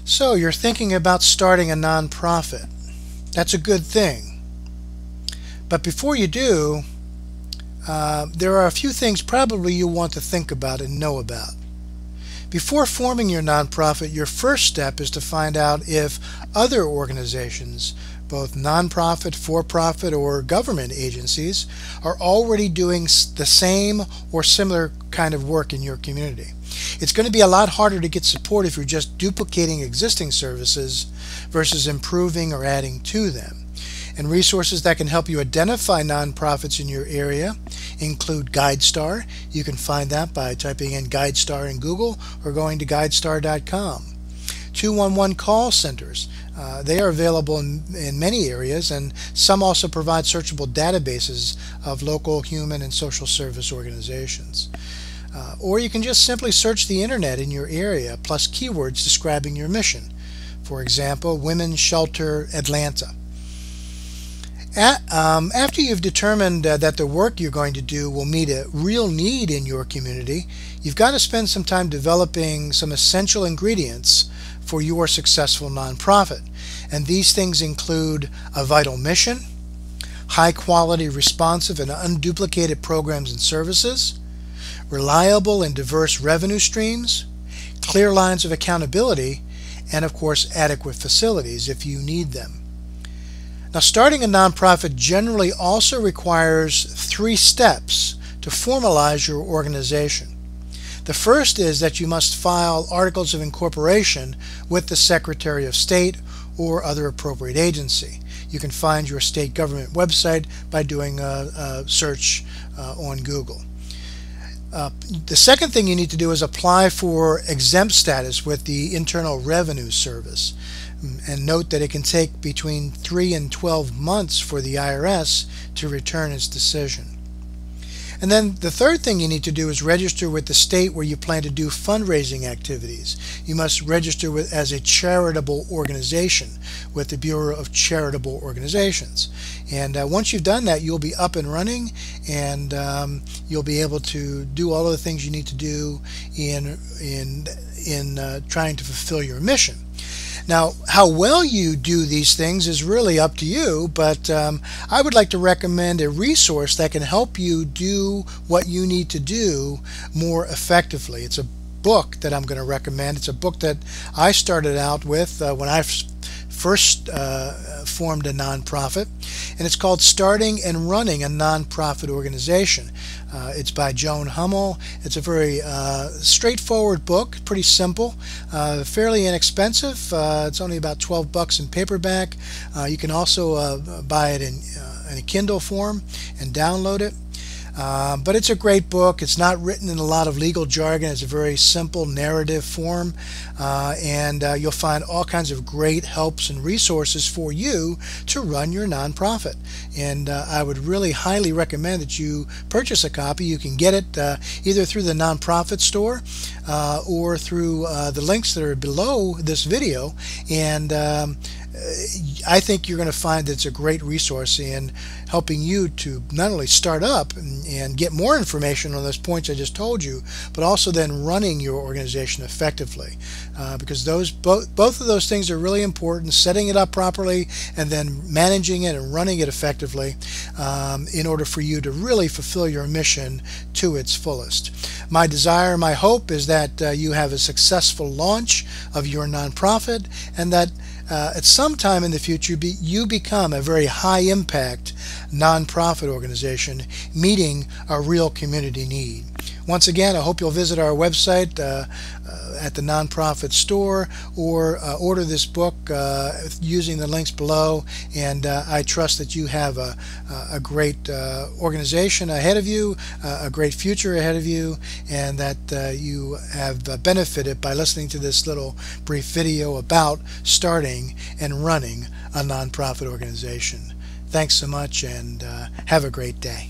So you're thinking about starting a nonprofit. That's a good thing. But before you do, there are a few things probably you want to think about and know about. Before forming your nonprofit, your first step is to find out if other organizations, both nonprofit, for-profit, or government agencies, are already doing the same or similar kind of work in your community. It's going to be a lot harder to get support if you're just duplicating existing services versus improving or adding to them. And resources that can help you identify nonprofits in your area include GuideStar. You can find that by typing in GuideStar in Google or going to guidestar.com. 211 call centers. They are available in many areas, and some also provide searchable databases of local human and social service organizations. Or you can just simply search the internet in your area plus keywords describing your mission. For example, Women's Shelter Atlanta. After you've determined that the work you're going to do will meet a real need in your community, you've got to spend some time developing some essential ingredients for your successful nonprofit. And these things include a vital mission, high quality, responsive, and unduplicated programs and services, reliable and diverse revenue streams, clear lines of accountability, and of course adequate facilities if you need them. Now, starting a nonprofit generally also requires 3 steps to formalize your organization. The first is that you must file articles of incorporation with the Secretary of State or other appropriate agency. You can find your state government website by doing a search on Google. The second thing you need to do is apply for exempt status with the Internal Revenue Service. And note that it can take between 3 and 12 months for the IRS to return its decision. And then the third thing you need to do is register with the state where you plan to do fundraising activities. You must register as a charitable organization with the Bureau of Charitable Organizations. And once you've done that, you'll be up and running, and you'll be able to do all of the things you need to do in trying to fulfill your mission. Now, how well you do these things is really up to you, but I would like to recommend a resource that can help you do what you need to do more effectively. It's a book that I'm going to recommend. It's a book that I started out with when I first formed a nonprofit, and it's called Starting and Running a Nonprofit Organization. It's by Joan Hummel. It's a very straightforward book, pretty simple, fairly inexpensive. It's only about $12 in paperback. You can also buy it in a Kindle form and download it. But it's a great book. It's not written in a lot of legal jargon. It's a very simple narrative form, and you'll find all kinds of great helps and resources for you to run your nonprofit. And I would really highly recommend that you purchase a copy. You can get it either through the nonprofit store or through the links that are below this video, and I think you're going to find that it's a great resource in helping you to not only start up and get more information on those points I just told you, but also then running your organization effectively, because both of those things are really important: setting it up properly and then managing it and running it effectively in order for you to really fulfill your mission to its fullest. My desire, my hope is that you have a successful launch of your nonprofit, and that at some time in the future you become a very high impact nonprofit organization meeting a real community need. Once again, I hope you'll visit our website at the nonprofit store, or order this book using the links below, and I trust that you have a great organization ahead of you, a great future ahead of you, and that you have benefited by listening to this little brief video about starting and running a nonprofit organization. Thanks so much, and have a great day.